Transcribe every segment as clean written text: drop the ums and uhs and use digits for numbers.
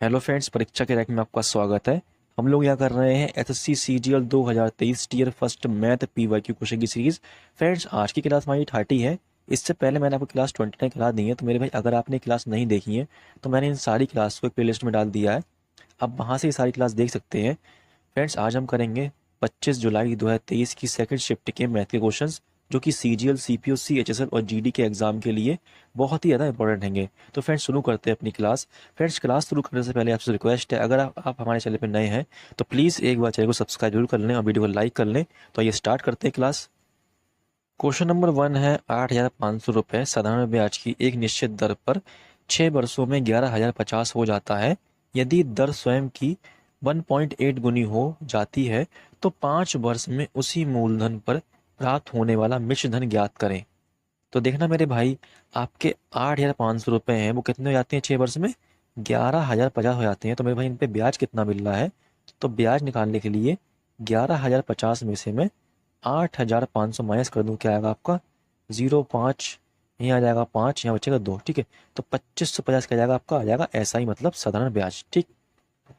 Hello friends, परीक्षा के rank में आपका स्वागत है। हम लोग यहाँ कर रहे हैं SSC CGL 2023 tier first math PYQ question की सीरीज। फ्रेंड्स, आज की क्लास हमारी 30 है। इससे पहले मैंने आपको क्लास 29 करा दी है। तो मेरे भाई, अगर आपने क्लास नहीं देखी है तो मैंने इन सारी क्लास को एक प्लेलिस्ट में डाल दिया है। आप वहाँ से ये सारी क्लास देख सकते हैं। फ्रेंड्स, आज हम करेंगे 25 जुलाई 2023 की सेकंड शिफ्ट के मैथ के क्वेश्चंस, जो कि सीजीएल, सीपीओ, सीएचएसएल और जीडी के एग्जाम के लिए बहुत ही ज़्यादा इंपॉर्टेंट हैंगे। तो फ्रेंड्स, शुरू करते हैं अपनी क्लास। फ्रेंड्स, क्लास शुरू करने से पहले आपसे रिक्वेस्ट है, अगर आप हमारे चैनल पर नए हैं तो प्लीज़ एक बार चैनल को सब्सक्राइब जरूर कर लें और वीडियो को लाइक कर लें। तो ये स्टार्ट करते हैं क्लास। क्वेश्चन नंबर 1 है 8,500 रुपये साधारण ब्याज की एक निश्चित दर पर 6 वर्षों में 11,050 हो जाता है। यदि दर स्वयं की 1.8 गुनी हो जाती है तो 5 वर्ष में उसी मूलधन पर प्राप्त होने वाला मिश्र धन ज्ञात करें। तो देखना मेरे भाई, आपके 8,500 रुपये हैं, वो कितने हो जाते हैं 6 वर्ष में? 11,050 हो जाते हैं। तो मेरे भाई, इन पे ब्याज कितना मिल रहा है? तो ब्याज निकालने के लिए 11,050 में से मैं 8,500 माइनस कर दूं, क्या आएगा आपका? 0.5, यहाँ आ जाएगा 5, यहाँ बचेगा 2। ठीक है, तो 2550 क्या जाएगा आपका? आ जाएगा ऐसा ही, मतलब साधारण ब्याज। ठीक,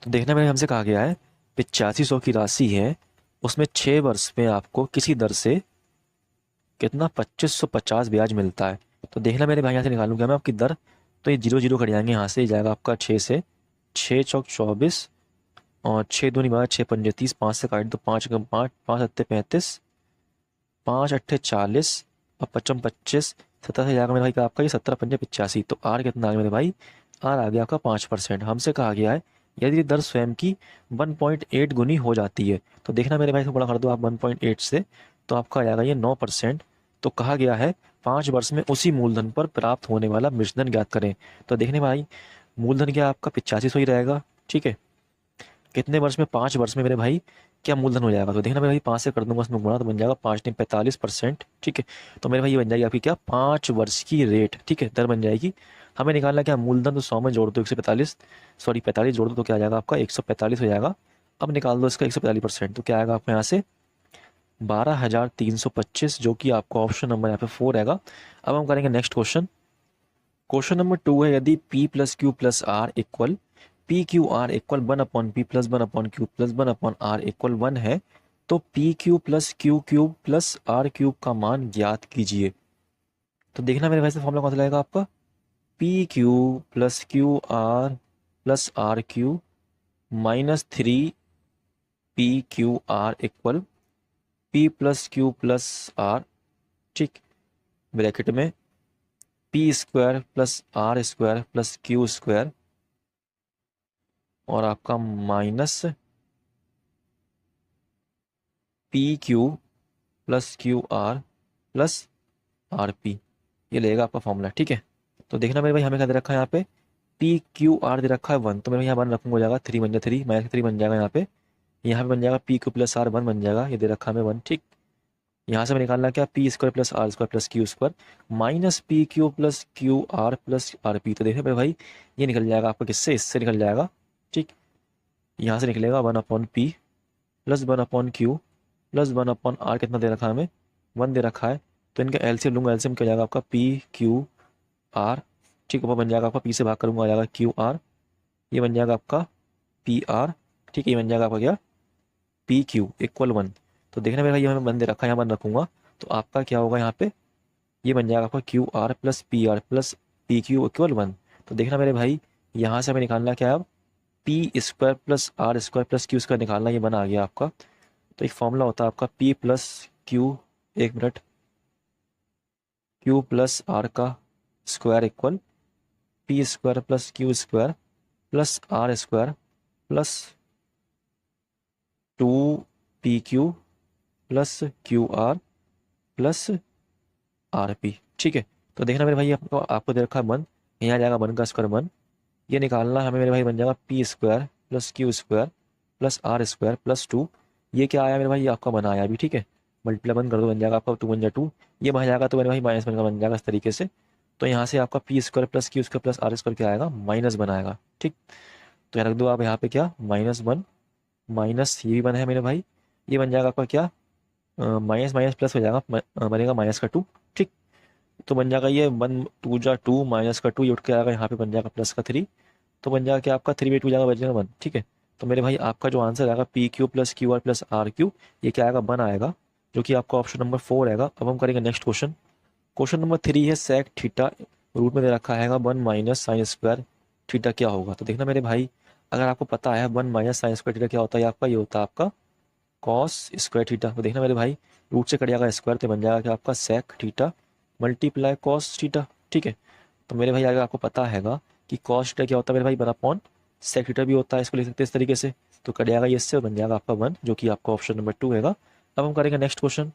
तो देखना मेरे हमसे कहा गया है 8500 की राशि है, उसमें 6 वर्ष में आपको किसी दर से कितना 2550 ब्याज मिलता है। तो देखना मेरे भाई, यहाँ से निकालूंगा मैं आपकी दर। तो ये जीरो जीरो कट जाएंगे, यहाँ से जाएगा आपका 6 से 6 चौक 24 और 6 दूनी 12, 6 पंजे 30, 5 से काट दो, 5 कम 5, 5 अट्ठे 35, 5 अट्ठे 40 और 55 25, 17 से जाएगा मेरे भाई का आपका ये 17 पंजे 85। तो आर कितना आ गया मेरे भाई? आर आ गया आपका 5%। हमसे कहा गया है यदि दर स्वयं की 1.8 गुनी हो जाती है। तो देखना मेरे भाई, से बड़ा कर दो आप 1.8 से, तो आपका आ जाएगा ये 9%। तो कहा गया है 5 वर्ष में उसी मूलधन पर प्राप्त होने वाला मिश्रधन ज्ञात करें। तो देखने भाई, मूलधन क्या आपका 8500 ही रहेगा। ठीक है, कितने वर्ष में? 5 वर्ष में मेरे भाई क्या मूलधन हो जाएगा? तो देखना मेरे भाई, 5 से कर दूंगा उसमें गुणा, तो बन जाएगा 5 ने 45%। ठीक है, तो मेरे भाई ये बन जाएगी आपकी क्या? 5 वर्ष की रेट। ठीक है, दर बन जाएगी। हमें निकालना क्या? मूलधन। तो 100 में जोड़ दो 145, सॉरी 45 जोड़ दो तो क्या आ जाएगा आपका? 145 हो जाएगा। अब निकाल दो इसका 145%, तो क्या आएगा आपको यहाँ से? 12,325, जो कि आपका ऑप्शन नंबर यहाँ पे 4 रहेगा। अब हम करेंगे नेक्स्ट क्वेश्चन। क्वेश्चन नंबर 2 है यदि P plus Q plus R equal P Q R equal 1/P plus 1/Q plus 1/R equal 1 है तो P Q plus Q cube plus R cube का मान ज्ञात कीजिए। तो देखना मेरे भाई, से फॉर्मूला कौन सा लगेगा आपका? P Q plus Q R plus R Q -3 PQR equal P plus Q plus R. ठीक, ब्रैकेट में P² plus R square plus Q square और आपका minus PQ plus QR plus RP, ये लेगा आपका फॉर्मूला। ठीक है, तो देखना मेरे भाई, हमें क्या दे रखा है यहाँ पे? PQR दे रखा है 1, तो मैं यहाँ 1 रखूंगा, हो जाएगा 3 बन जाएगा 3 माइनस 3 बन जाएगा यहाँ पे बन जाएगा PQ प्लस R 1 बन जाएगा, ये दे रखा है हमें 1। ठीक, यहाँ से मैं निकालना क्या? P² plus R square plus Q square minus PQ plus QR plus RP। तो देखिए मेरे भाई, ये निकल जाएगा आपका किससे? इससे निकल जाएगा। ठीक, यहाँ से निकलेगा 1/P plus 1/Q plus 1/R। कितना दे रखा है हमें? 1 दे रखा है। तो इनका एलसीएम लूंगा, एलसीएम क्या जाएगा आपका? PQR। ठीक, ऊपर बन जाएगा आपका, P से भाग करूंगा आ जाएगा QR, ये बन जाएगा आपका PR। ठीक है, ये बन जाएगा आपका क्या? PQ equal 1। तो देखना मेरे भाई, ये हमें 1 दे रखा है, यहाँ 1 रखूंगा तो आपका क्या होगा यहाँ पे? ये बन जाएगा आपका QR plus PR plus PQ equal 1। तो देखना मेरे भाई, यहाँ से हमें निकालना क्या है अब? P² plus R square plus Q square निकालना, ये बना आ गया आपका। तो एक फॉर्मूला होता है आपका P प्लस क्यू, एक मिनट, Q प्लस आर का square equal P² plus Q square plus R square plus 2PQ plus QR plus RP। ठीक है, तो देखना मेरे भाई, आपको आपको दे रखा है 1, यहाँ आ जाएगा 1 का स्क्वायर 1, ये निकालना हमें मेरे भाई बन जाएगा P² plus Q square plus R square plus 2। ये क्या आया मेरे भाई? ये आपका बनाया अभी। ठीक है, मल्टीप्लाई 1 कर दो, बन जाएगा आपका 2 बन जाए 2, ये बन जाएगा तो मेरे भाई -1 का बन जाएगा इस तरीके से। तो यहाँ से आपका P² plus Q square plus R square क्या आएगा? -1 बनाएगा। ठीक, तो यहाँ रख दो आप यहाँ पे क्या? -1 माइनस ये भी बना है मेरे भाई, ये बन जाएगा आपका क्या? माइनस माइनस प्लस हो जाएगा, बनेगा -2। ठीक, तो बन जाएगा ये 1 2 जा 2 -2, ये उठ के आएगा यहाँ पे बन जाएगा +3 तो बन जाएगा क्या आपका 3/2 जाएगा, बच जाएगा 1। ठीक है, तो मेरे भाई आपका जो आंसर आएगा P Q plus Q R plus R Q, ये क्या आएगा 1 आएगा, जो कि आपका ऑप्शन नंबर 4 आएगा। अब हम करेंगे नेक्स्ट क्वेश्चन। क्वेश्चन नंबर 3 है सेक थीटा रूट में दे रखा है 1 माइनस साइन स्क्वायर थीटा क्या होगा। तो देखना मेरे भाई, अगर आपको पता है 1 माइनस साइन स्क्वायर थीटा क्या होता है, आपका ये होता है आपका कॉस स्क्वायर थीटा। तो देखना मेरे भाई, रूट से कट जाएगा स्क्वायर, तो बन जाएगा कि आपका sec theta multiply cos theta. ठीक है, तो मेरे भाई अगर आपको पता हैगा कि कॉस थीटा क्या होता है मेरे भाई, 1/, सेक थीटा भी होता है, इसको लिख सकते हैं इस तरीके से। तो कट जाएगा ये इससे, बन जाएगा आपका 1, जो कि आपका ऑप्शन नंबर 2 हैगा। अब हम करेंगे नेक्स्ट क्वेश्चन।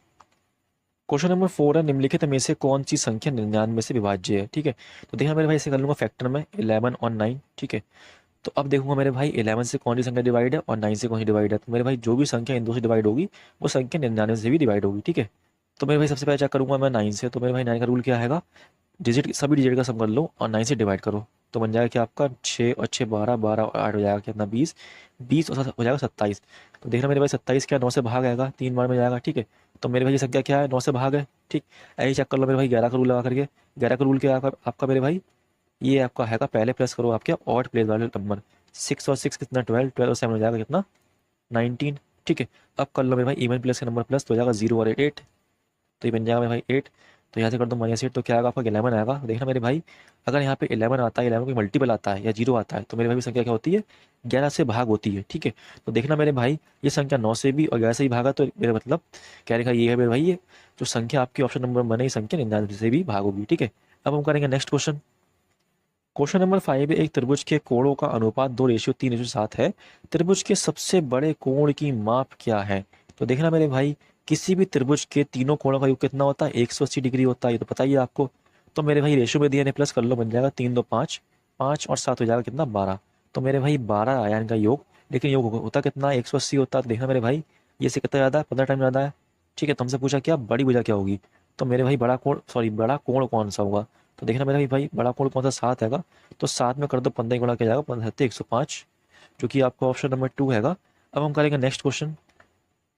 क्वेश्चन नंबर 4 है निम्नलिखित में से कौन सी संख्या 99 से विभाज्य है। ठीक है, तो देखना मेरे भाई, इसे कर लूंगा फैक्टर में 11 और 9। ठीक है, तो अब देखूंगा मेरे भाई 11 से कौन सी संख्या डिवाइड है और 9 से कौन सी डिवाइड है। तो मेरे भाई जो भी संख्या इन दो से डिवाइड होगी वो संख्या 99 से भी डिवाइड होगी। ठीक है, तो मेरे भाई सबसे पहले चेक करूंगा मैं 9 से। तो मेरे भाई 9 का रूल क्या है, डिजिट सभी डिजिट का सम कर लो और 9 से डिवाइड करो, तो बन जाएगा कि आपका 6 और 6 12, 12 और 8 हो जाएगा कितना 20, 20 और 7 हो जाएगा 27। तो देखना मेरे भाई 27 क्या 9 से भाग आएगा, 3 बार में जाएगा। ठीक है, तो मेरे भाई ये संख्या क्या है 9 से भाग है। ठीक, ऐसे चेक कर लो मेरे भाई 11 का रूल लगा करके। 11 का रूल क्या है आपका मेरे भाई, ये आपका हैगा पहले प्लस करो आपके ऑड प्लेस वाले नंबर, 6 और 6 कितना 12, 12 और 7 हो जाएगा कितना 19। ठीक है, अब कर लो मेरे भाई इवन प्लस का नंबर प्लस, तो हो जाएगा 0 और 8, तो ये बन जाएगा मेरे भाई 8। तो यहाँ से कर दो -8, तो क्या आएगा आपका 11 आएगा। देखना मेरे भाई, अगर यहाँ पे 11 आता है, 11 कोई मल्टीपल आता है या 0 आता है, तो मेरे भाई संख्या क्या होती है 11 से भाग होती है। ठीक है, तो देखना मेरे भाई ये संख्या 9 से भी और 11 से ही भागा, तो मेरा मतलब कहने का ये है मेरे भाई, ये जो संख्या आपकी ऑप्शन नंबर बने ये संख्या 99 से भी भाग होगी। ठीक है, अब हम करेंगे नेक्स्ट क्वेश्चन। क्वेश्चन नंबर 5 है एक त्रिभुज के कोणों का अनुपात 2:3:7 है, त्रिभुज के सबसे बड़े कोण की माप क्या है। तो देखना मेरे भाई, किसी भी त्रिभुज के तीनों कोणों का योग कितना होता है 180 डिग्री होता है, ये तो पता ही है आपको। तो मेरे भाई रेशियो में दिया ने प्लस कर लो, बन जाएगा 3 2 5, 5 और 7 हो जाएगा कितना 12। तो मेरे भाई 12 आया इनका योग, लेकिन योग होता कितना 180 होता है। तो देखना मेरे भाई, ये से कितना ज़्यादा है 15 टाइम ज़्यादा है। ठीक है, तो हमसे पूछा क्या बड़ी भुजा क्या होगी, तो मेरे भाई बड़ा कोण सॉरी बड़ा कोण कौन सा होगा। तो देखना मेरा भाई बड़ा कोण कौन सा 7 हैगा, तो 7 में कर दो 15 गुणा किया जाएगा 15 105, जो कि आपका ऑप्शन नंबर 2 हैगा। अब हम करेंगे नेक्स्ट क्वेश्चन।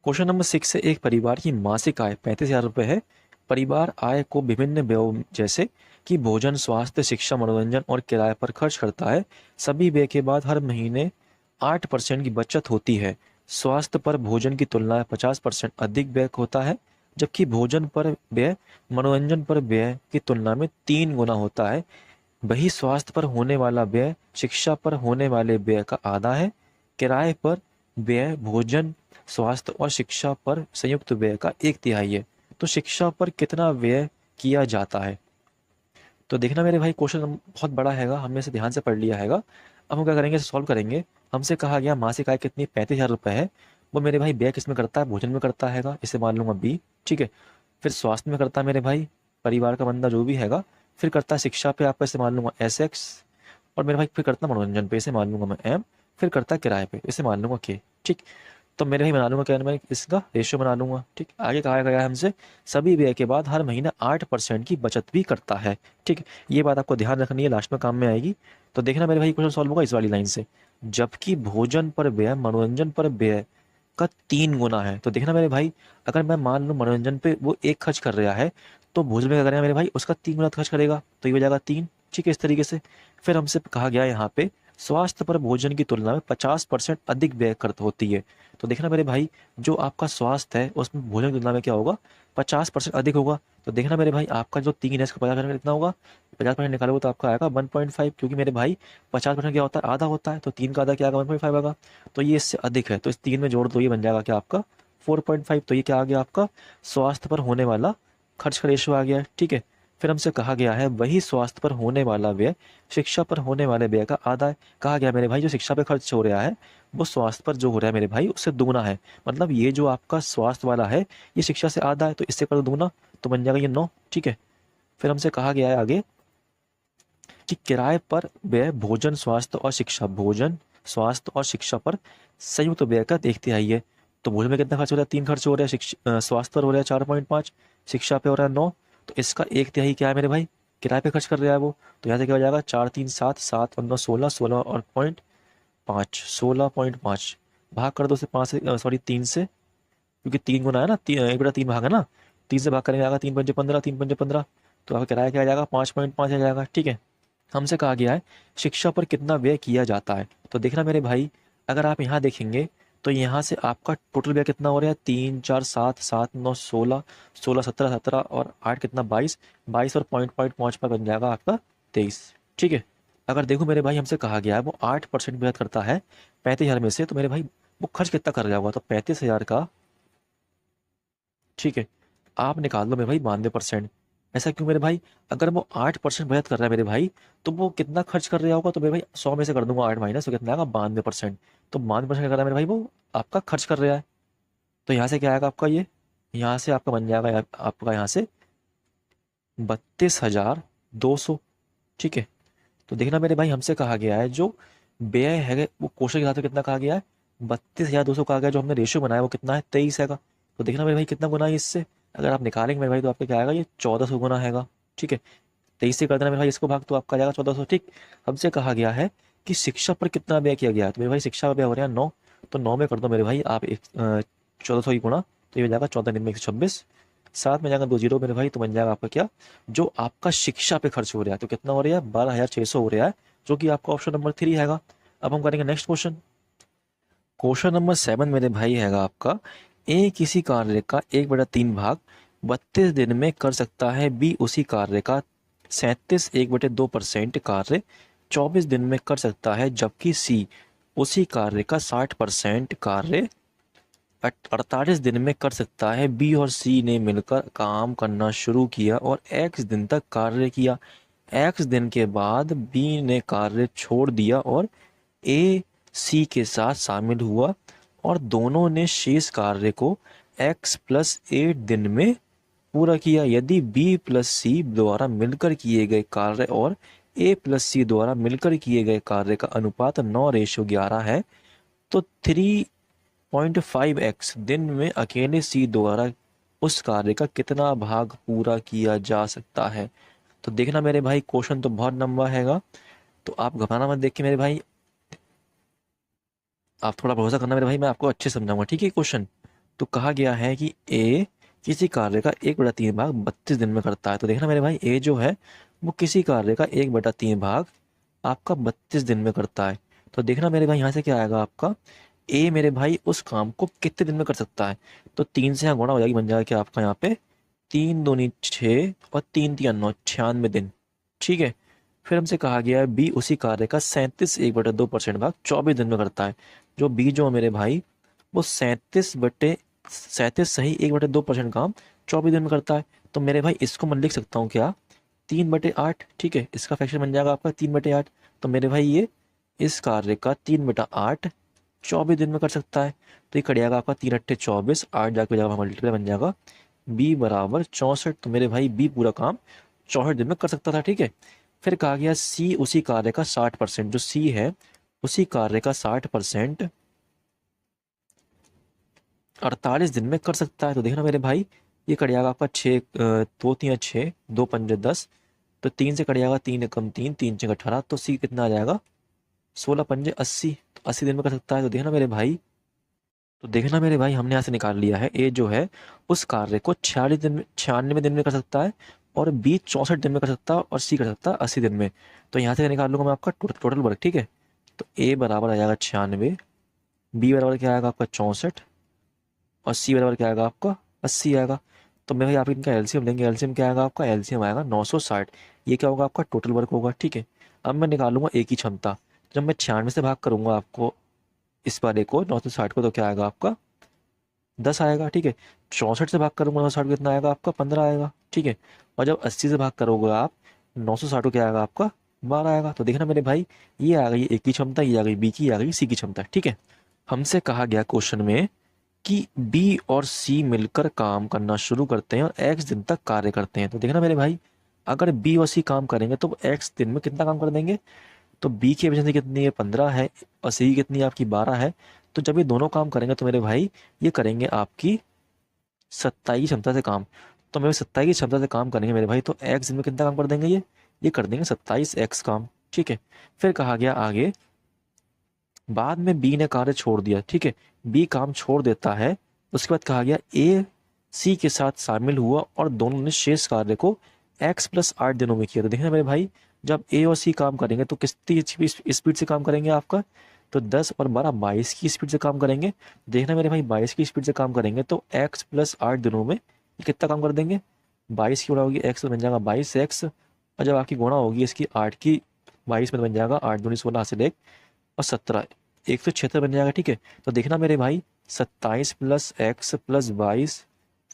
क्वेश्चन नंबर 6 है एक परिवार की मासिक आय 35,000 रुपये है। परिवार आय को विभिन्न व्ययों जैसे कि भोजन स्वास्थ्य शिक्षा मनोरंजन और किराए पर खर्च करता है। सभी व्यय के बाद हर महीने 8% की बचत होती है। स्वास्थ्य पर भोजन की तुलना में 50% अधिक व्यय होता है, जबकि भोजन पर व्यय मनोरंजन पर व्यय की तुलना में 3 गुना होता है। वही स्वास्थ्य पर होने वाला व्यय शिक्षा पर होने वाले व्यय का आधा है। किराए पर व्यय भोजन स्वास्थ्य और शिक्षा पर संयुक्त व्यय का 1/3 है। तो शिक्षा पर कितना व्यय किया जाता है। तो देखना मेरे भाई क्वेश्चन बहुत बड़ा हैगा, हमने इसे ध्यान से पढ़ लिया हैगा। अब हम क्या करेंगे, सॉल्व करेंगे। हमसे कहा गया मासिक आय कितनी 35,000 रुपये है, वो मेरे भाई व्यय किस में करता है भोजन में करता हैगा, इसे मान लूंगा बी। ठीक है, फिर स्वास्थ्य में करता है मेरे भाई परिवार का बंदा जो भी हैगा, फिर करता है शिक्षा पे आपका इसे मान लूंगा SX, और मेरे भाई फिर करता है मनोरंजन पे इसे मान लूंगा मैं M, फिर करता है किराए पे इसे मान लूंगा K। ठीक, तो मेरे भाई बना लूंगा क्या मैं इसका रेशियो बना लूंगा। ठीक, आगे कहा गया है हमसे सभी व्यय के बाद हर महीने 8% की बचत भी करता है। ठीक, ये बात आपको ध्यान रखनी है, लास्ट में काम में आएगी। तो देखना मेरे भाई क्वेश्चन सॉल्व होगा इस वाली लाइन से, जबकि भोजन पर व्यय मनोरंजन पर व्यय का 3 गुना है। तो देखना मेरे भाई, अगर मैं मान लूँ मनोरंजन पे वो 1 खर्च कर रहा है, तो भोजन में क्या करेगा मेरे भाई उसका 3 गुना खर्च करेगा, तो ये हो जाएगा 3। ठीक है, इस तरीके से। फिर हमसे कहा गया यहाँ पे स्वास्थ्य पर भोजन की तुलना में 50% अधिक व्यय खर्च होती है। तो देखना मेरे भाई, जो आपका स्वास्थ्य है उसमें भोजन की तुलना में क्या होगा 50% अधिक होगा। तो देखना मेरे भाई, आपका जो 3 है इसका 50% कितना होगा, 50% निकालोगे तो आपका आएगा 1.5, क्योंकि मेरे भाई 50% क्या होता है आधा होता है, तो 3 का आधा क्या आएगा 1.5 आएगा। तो ये इससे अधिक है, तो इस 3 में जोड़ दो, ये बन जाएगा क्या आपका 4.5। तो ये क्या आ गया आपका स्वास्थ्य पर होने वाला खर्च का रेशियो आ गया है। ठीक है, फिर हमसे कहा गया है वही स्वास्थ्य पर होने वाला व्यय शिक्षा पर होने वाले व्यय का आधा है। कहा गया मेरे भाई जो शिक्षा पे खर्च हो रहा है वो स्वास्थ्य पर जो हो रहा है मेरे भाई उससे दुगना है, मतलब ये जो आपका स्वास्थ्य वाला है ये शिक्षा से आधा है, तो इससे कर दुगना, तो बन जाएगा ये 9। ठीक है, फिर हमसे कहा गया है आगे कि किराए पर व्यय भोजन स्वास्थ्य और शिक्षा भोजन स्वास्थ्य और शिक्षा पर संयुक्त व्यय का 1/3 है। तो भोजन में कितना खर्च हो रहा है 3 खर्च हो रहा है, स्वास्थ्य पर हो रहा है 4.5, शिक्षा पे हो रहा है 9, तो इसका 1/3 क्या है मेरे भाई किराए पे खर्च कर रहा है वो। तो यहाँ से क्या हो जाएगा 4 3 7, 7 और 9 16, 16 और पॉइंट 5, 16.5 भाग कर दो से 5 से सॉरी 3 से, क्योंकि 3 गुना है ना, 1/3 भाग है ना, 3 से भाग करेंगे आएगा 3 पंजे 15, 3 पंजे 15, तो आपका किराया क्या आ जाएगा 5.5 आ जाएगा। ठीक है, हमसे कहा गया है शिक्षा पर कितना व्यय किया जाता है। तो देखना मेरे भाई, अगर आप यहाँ देखेंगे तो यहाँ से आपका टोटल व्यय कितना हो रहा है, 3 4 7 7 9 16, 16 17 17 और 8 कितना 22, 22 और पॉइंट पॉइंट 5 बन जाएगा आपका 23। ठीक है। अगर देखो मेरे भाई, हमसे कहा गया है वो 8% बचत करता है 35,000 में से, तो मेरे भाई वो खर्च कितना कर रहा होगा, तो 35,000 का, ठीक है, आप निकाल लो मेरे भाई 92%। ऐसा क्यों मेरे भाई, अगर वो 8% बचत कर रहा है मेरे भाई, तो वो कितना खर्च कर रहा होगा, तो मेरे भाई 100 में से कर दूंगा 8 माइनस, तो कितना आएगा 92%। तो 92% कर रहा है मेरे भाई, वो आपका खर्च कर रहा है। तो यहाँ से क्या आएगा आपका, ये यहाँ से आपका बन जाएगा आपका यहाँ से 32,200। ठीक है। तो देखना मेरे भाई, हमसे कहा गया है जो व्यय है वो कोशल के हिसाब से कितना कहा गया है, 32,200 कहा गया। जो हमने रेशियो बनाया वो कितना है, 23 हैगा। तो देखना मेरे भाई कितना गुना है इससे, अगर आप निकालेंगे मेरे भाई तो आपका क्या आएगा, ये 1400 गुना हैगा। ठीक है। 23 से कर देना मेरे भाई इसको भाग, तो आपका आ जाएगा 1400। ठीक। हमसे कहा गया है कि शिक्षा पर कितना व्यय किया गया है, तो मेरे भाई शिक्षा का व्यय हो रहा है 9, तो 9 में कर दो मेरे भाई आप 1400 की गुणा, तो ये हो जाएगा 14 दिन में 126, साथ में जाएगा 2 जीरो मेरे भाई, तो बन जाएगा आपका क्या, जो आपका शिक्षा पे खर्च हो रहा है, तो कितना हो रहा है, 12,600 हो रहा है, जो कि आपका ऑप्शन नंबर 3 हैगा। अब हम करेंगे नेक्स्ट क्वेश्चन। क्वेश्चन नंबर 7 मेरे भाई हैगा आपका, ए किसी कार्य का 1/3 भाग 32 दिन में कर सकता है, बी उसी कार्य का 37 1/2% कार्य 24 दिन में कर सकता है, जबकि सी उसी कार्य का 60% कार्य 48 दिन में कर सकता है। बी और सी ने मिलकर काम करना शुरू किया और एक्स दिन तक कार्य किया। एक्स दिन के बाद बी ने कार्य छोड़ दिया और ए सी के साथ शामिल हुआ और दोनों ने शेष कार्य को x+8 दिन में पूरा किया। यदि बी प्लस सी द्वारा मिलकर किए गए कार्य और ए प्लस सी द्वारा मिलकर किए गए कार्य का अनुपात 9:11 है, तो 3.5x दिन में अकेले सी द्वारा उस कार्य का कितना भाग पूरा किया जा सकता है। तो देखना मेरे भाई, क्वेश्चन तो बहुत लंबा हैगा, तो आप घबराना मत, देख के मेरे भाई आप थोड़ा भरोसा करना मेरे भाई, मैं आपको अच्छे समझाऊंगा। ठीक है। क्वेश्चन तो कहा गया है कि ए किसी कार्य का 1/3 भाग 32 दिन में करता है। तो देखना मेरे भाई, ए जो है वो किसी कार्य का 1/3 भाग आपका 32 दिन में करता है। तो देखना मेरे भाई, यहाँ से क्या आएगा आपका, ए मेरे भाई उस काम को कितने दिन में कर सकता है, तो 3 से यहाँ गुणा हो जाएगी, बन जाएगा क्या आपका यहाँ पे 3 दूनी 6 और 3 तिया 9, 96 दिन। ठीक है। फिर हमसे कहा गया है बी उसी कार्य का 37 1/2% भाग 24 दिन में करता है। जो बी जो है मेरे भाई वो 37 सही 1/2% काम 24 दिन में करता है। तो मेरे भाई इसको मैं लिख सकता हूँ क्या, 3/8। ठीक है। इसका फ्रैक्शन बन जाएगा आपका 3/8। तो मेरे भाई ये इस कार्य का 3/8 24 दिन में कर सकता है। तो ये कट जाएगा आपका 3 अट्ठे 24, 8 जाके हो जाएगा मल्टीप्लाई, बन जाएगा बी बराबर 64। तो मेरे भाई बी पूरा काम 64 दिन में कर सकता था। ठीक है। फिर कहा गया सी उसी कार्य का 60%, जो सी है उसी कार्य का 60% 48 दिन में कर सकता है। तो देखना मेरे भाई, ये कट जाएगा आपका 6 2 3 6 2 5 10, तो 3 से कट जाएगा 3 एकम 3 3 6 18, तो सी कितना आ जाएगा 16 पंजे 80, तो 80 दिन में कर सकता है। तो देखना मेरे भाई हमने यहाँ से निकाल लिया है, ए जो है उस कार्य को 96 दिन में कर सकता है, और बी 64 दिन में कर सकता है, और सी कर सकता है 80 दिन में। तो यहाँ से निकाल लूंगा मैं आपका टोटल वर्क। ठीक है। तो ए बराबर आ जाएगा 96, बी बराबर क्या आएगा आपका 64, और सी बराबर क्या आएगा आपका 80 आएगा। तो मेरे भाई आप इनका एलसीएम लेंगे, एलसीएम क्या आएगा आपका, एलसीएम आएगा 960। ये क्या होगा आपका टोटल वर्क होगा। ठीक है। अब मैं निकालूंगा ए की क्षमता, जब मैं 96 से भाग करूंगा आपको इस वाले को 960 को, तो क्या आएगा आपका 10 आएगा। ठीक है। 64 से भाग करूंगा 960 को, कितना आएगा आपका 15 आएगा। ठीक है। और जब 80 से भाग करोगे आप 960 को, क्या आएगा आपका 12 आएगा। तो देखना मेरे भाई, ये आ गई ए की क्षमता, ये आ गई बी की, आ गई सी की क्षमता। ठीक है। हमसे कहा गया क्वेश्चन में कि बी और सी मिलकर काम करना शुरू करते हैं और एक्स दिन तक कार्य करते हैं। तो देखना मेरे भाई, अगर बी और सी काम करेंगे तो एक्स दिन में कितना काम कर देंगे, तो बी की एफिशिएंसी कितनी है 15 है, और सी की कितनी है आपकी 12 है। तो जब ये दोनों काम करेंगे तो मेरे भाई ये करेंगे आपकी 27 क्षमता से काम। तो मेरे 27 क्षमता से काम करेंगे मेरे भाई, तो एक्स दिन में कितना काम कर देंगे, ये कर देंगे 27x काम। ठीक है। फिर कहा गया आगे, बाद में बी ने कार्य छोड़ दिया। ठीक है। बी काम छोड़ देता है, उसके बाद कहा गया ए सी के साथ शामिल हुआ और दोनों ने शेष कार्य को x+8 दिनों में किया। तो देखना मेरे भाई, जब ए और सी काम करेंगे तो कितनी स्पीड से काम करेंगे आपका, तो 10 और 12 22 की स्पीड से काम करेंगे। देखना मेरे भाई 22 की स्पीड से काम करेंगे तो x प्लस 8 दिनों में ये कितना काम कर देंगे, 22 की गुणा होगी x तो बन जाएगा 22x, और जब आपकी गुणा होगी इसकी 8 की 22 में तो बन जाएगा 8 दूनी 16 हासिल 1 और 17, 176 बन जाएगा। ठीक है, तो देखना मेरे भाई 27 plus x plus 22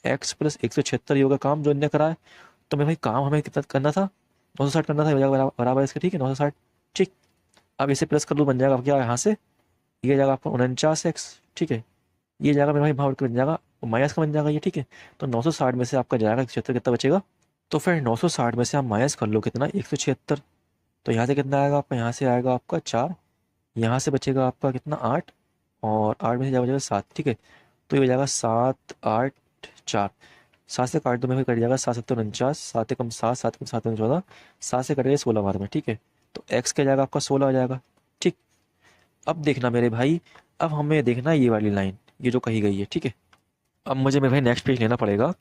x plus 176 yoga काम जो इनने करा है। तो मेरे भाई काम हमें कितना करना था, 960 करना था, ये हो जाएगा बराबर इसके। ठीक है 960। ठीक, अब इसे प्लस कर लो, बन जाएगा क्या यहाँ से, ये जाएगा आपका 49x। ठीक है, ये जाएगा मेरे भाई भाव बन जाएगा माइनस का बन जाएगा ये। ठीक है, तो 960 में से आपका जाएगा 176, कितना बचेगा, तो फिर 960 में से आप माइनस कर लो कितना 176, तो यहाँ से कितना आएगा आपका, यहाँ से आएगा आपका 4, यहाँ से बचेगा आपका कितना 8, और 8 में से जाएगा 7। ठीक है, तो ये हो जाएगा 7 8 4, 7 से काट दो मेरे भाई, कट जाएगा 7 7 49, 7 कम 7, 7 कम 7 14, 7 से कटेगा 16 बार में। ठीक है, तो x क्या जाएगा आपका 16 आ जाएगा। ठीक, अब देखना मेरे भाई, अब हमें देखना ये वाली लाइन, ये जो कही गई है। ठीक है, अब मुझे मेरे भाई नेक्स्ट पेज लेना पड़ेगा।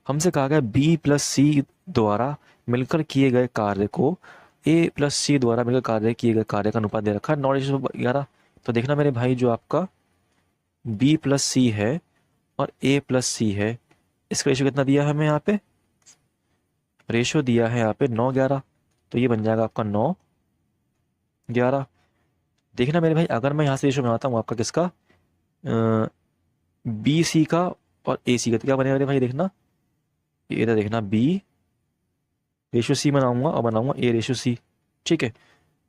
हमसे कहा गया बी प्लस सी द्वारा मिलकर किए गए कार्य को ए प्लस सी द्वारा मिलकर किए गए कार्य का अनुपात दे रखा है 9:11। तो देखना मेरे भाई जो आपका बी प्लस सी है और ए प्लस सी है, इसका रेशियो कितना दिया है हमें यहाँ पे, रेशियो दिया है यहाँ पे 9:11, तो ये बन जाएगा आपका 9:11। देखना मेरे भाई अगर मैं यहाँ से रेशियो बनाता हूँ आपका किसका, बी सी का और ए सी का, तो क्या बनेगा मेरे भाई, देखना ये इधर देखना बी रेशियो सी बनाऊंगा और बनाऊंगा ए रेशियो सी। ठीक है,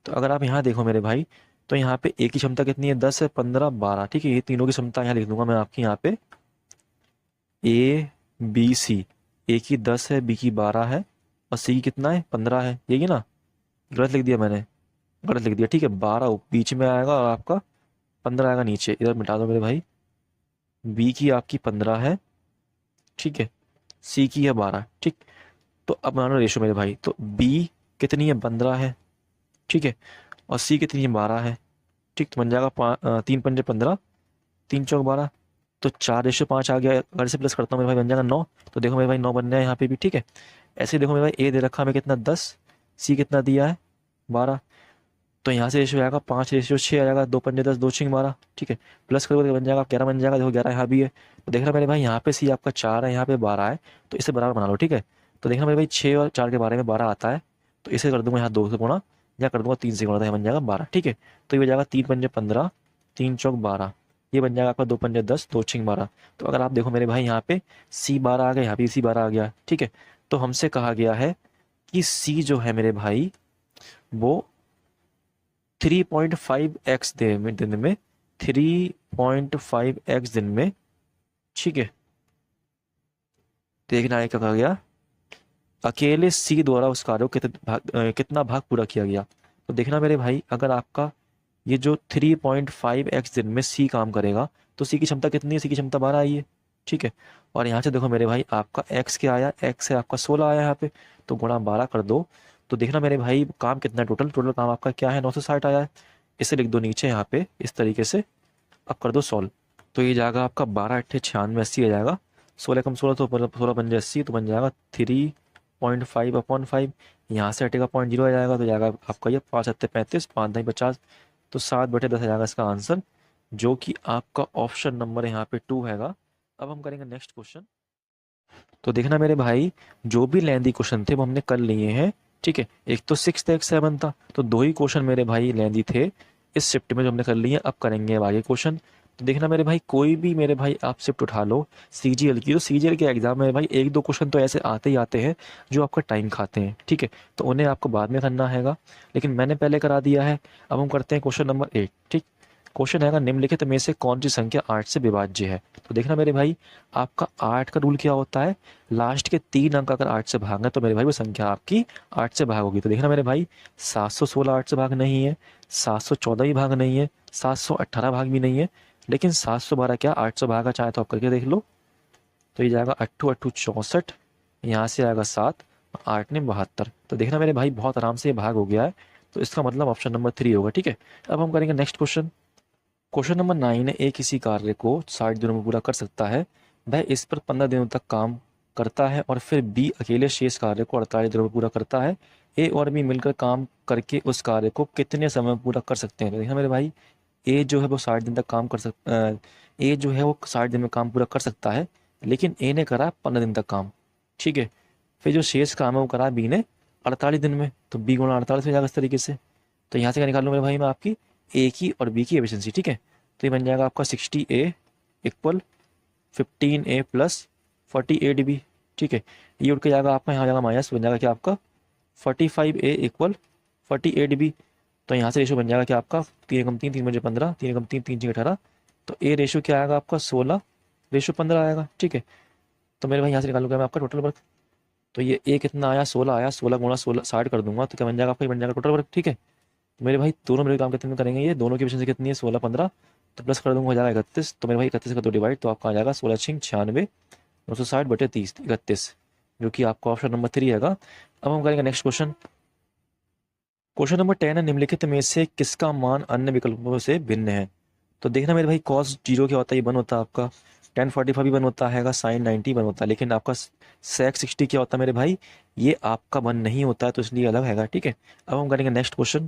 तो अगर आप यहाँ देखो मेरे भाई, तो यहाँ पे ए की क्षमता कितनी है, 10 है, 15 12। ठीक है, ये तीनों की क्षमता यहाँ लिख दूंगा मैं आपकी यहाँ पे, ए बी सी, ए की 10 है, बी की 12 है, और सी की कितना है 15 है, यही ना, गलत लिख दिया मैंने, गलत लिख दिया। ठीक है, 12 बीच में आएगा और आपका 15 आएगा नीचे, इधर मिटा दो मेरे भाई, बी की आपकी 15 है, ठीक है, सी की है 12। ठीक, तो अब बनाना रेशो मेरे भाई, तो बी कितनी है 15 है, ठीक है, और सी कितनी है 12 है। ठीक, तो बन जाएगा 3 पंजे 15, 3 चौक 12, तो 4:5 आ गया। अगर से प्लस करता हूँ मेरे भाई बन जाएगा 9। तो देखो मेरे भाई 9 बन रहा है यहाँ पे भी। ठीक है, ऐसे ही देखो मेरे भाई ए दे रखा हमें कितना 10, सी कितना दिया है 12, तो यहाँ से रेशियो आएगा 5:6 आ जाएगा, 2 पंजे 10, 2 6 12। ठीक है, प्लस करोगे तो बन जाएगा 11 बन जाएगा, देखो 11 यहाँ भी है। तो देख रहा मेरे भाई यहाँ पे सी आपका 4 है, यहाँ पे 12 है, तो इसे बराबर बना लो। ठीक है, तो देखना मेरे भाई 6 और 4 के बारे में 12 आता है, तो इसे कर दूंगा यहाँ 2 से गुणा, या कर दूंगा 3 से गुणा, तो यहाँ बन जाएगा 12। ठीक है, तो ये हो जाएगा 3 पंजे 15, 3 चौक 12, ये बन जाएगा आपका 2 पंजे 10, 2 6 12। तो अगर आप देखो मेरे भाई यहाँ पे सी 12 आ गया, यहाँ पे सी 12 आ गया। ठीक है, तो हमसे कहा गया है कि सी जो है मेरे भाई वो 3.5x दिन में 3.5x दिन में, ठीक है, देखना है क्या कहा गया, अकेले सी द्वारा उस कार्य को कितना भाग पूरा किया गया। तो देखना मेरे भाई अगर आपका ये जो 3.5x दिन में सी काम करेगा तो सी की क्षमता कितनी है, सी की क्षमता 12 आई है। ठीक है, और यहाँ से देखो मेरे भाई आपका x क्या आया, x है आपका 16 आया यहाँ पे, तो गुणा 12 कर दो, तो देखना मेरे भाई काम कितना टोटल, टोटल काम आपका क्या है 960 आया है। इसे लिख दो नीचे यहाँ पे इस तरीके से, अब कर दो सॉल्व, तो ये जाएगा आपका 12 8 96 80 आ जाएगा, 16 कम 16 तो 16 पंजे 80, तो बन जाएगा 3.5/5, यहाँ से हटेगा 0.0 आ जाएगा, तो जाएगा आपका ये 5 7 35, 5 9 50, तो 7/10 आ जाएगा इसका आंसर, जो कि आपका ऑप्शन नंबर यहाँ पे 2 हैगा। अब हम करेंगे नेक्स्ट क्वेश्चन। तो देखना मेरे भाई जो भी लेंदी क्वेश्चन थे वो हमने कर लिए हैं। ठीक है, एक तो 6 था एक 7 था, तो 2 ही क्वेश्चन मेरे भाई लेंदी थे इस शिफ्ट में जो हमने कर लिए हैं। अब करेंगे अब आगे क्वेश्चन। तो देखना मेरे भाई कोई भी मेरे भाई आप शिफ्ट उठा लो सीजीएल की, तो सीजीएल के एग्जाम में भाई 1 2 क्वेश्चन तो ऐसे आते ही आते हैं जो आपका टाइम खाते हैं। ठीक है, तो उन्हें आपको बाद में करना हैगा, लेकिन मैंने पहले करा दिया है। अब हम करते हैं क्वेश्चन नंबर 8। ठीक, क्वेश्चन है निम्नलिखित में से कौन सी संख्या 8 से विभाज्य है। तो देखना मेरे भाई आपका 8 का रूल क्या होता है, लास्ट के 3 अंक अगर 8 से भागना तो मेरे भाई वो संख्या आपकी 8 से भाग होगी। तो देखना मेरे भाई 716 8 से भाग नहीं है, 714 भी भाग नहीं है, 718 भाग भी नहीं है, लेकिन 712 क्या 8 से भागा, चाहे तो आप करके देख लो। तो ये जाएगा 8 8 64, यहाँ से आएगा 7, 8 ने 72। तो देखना मेरे भाई बहुत आराम से ये भाग हो गया है, तो इसका मतलब ऑप्शन नंबर 3 होगा। ठीक है, अब हम करेंगे नेक्स्ट क्वेश्चन। क्वेश्चन नंबर 9 है, एक किसी कार्य को 60 दिनों में पूरा कर सकता है, वह इस पर 15 दिनों तक काम करता है और फिर बी अकेले शेष कार्य को 48 दिनों में पूरा करता है, ए और बी मिलकर काम करके उस कार्य को कितने समय में पूरा कर सकते हैं? तो देखना मेरे भाई, ए जो है वो 60 दिन तक काम कर ए जो है वो 60 दिन में काम पूरा कर सकता है, लेकिन ए ने करा 15 दिन तक काम। ठीक है, फिर जो शेष काम है वो करा बी ने 48 दिन में, तो बी गुणा 48 हो जाएगा इस तरीके से। तो यहाँ से क्या निकाल लूँ मेरे भाई मैं आपकी ए की और बी की एफिशिएंसी। ठीक है, तो ये बन जाएगा आपका 60A equal 15A plus 48B। ठीक है, ये उठ के जाएगा आपका, यहाँ जाएगा माइनस, बन जाएगा क्या आपका 45A इक्वल 48B। तो यहाँ से रेशो बन जाएगा क्या आपका 3 एकम 3, 3 बजे 15, 3 एकम 3, 3 6 18। तो ए रेशो क्या आएगा आपका 16:15 आएगा। ठीक है, तो मेरे भाई यहाँ से निकालूंगा मैं आपका टोटल वर्क। तो ये ए कितना आया 16 आया, 16 गुणा 16 60 कर दूंगा तो क्या बन जाएगा आपका, ये बन जाएगा टोटल वर्क। ठीक है, तो मेरे भाई दोनों मेरे काम कितने में करेंगे, ये दोनों की एफिशिएंसी कितनी है 16 15, तो प्लस कर दूंगा हो जाएगा 31। तो मेरे भाई 31 का 2 डिवाइड, तो आपका आ जाएगा 16 6 96 960/30 31, जो कि आपका ऑप्शन नंबर 3 रहेगा। अब हम करेंगे नेक्स्ट क्वेश्चन। क्वेश्चन नंबर 10 है, निम्नलिखित में से किसका मान अन्य विकल्पों से भिन्न है? तो देखना मेरे भाई cos 0 क्या होता है, ये वन होता है आपका, tan 45 भी वन होता है, sin 90 वन होता है, लेकिन आपका sec 60 क्या होता है मेरे भाई, ये आपका वन नहीं होता है, तो इसलिए अलग हैगा। ठीक है, अब हम करेंगे नेक्स्ट क्वेश्चन।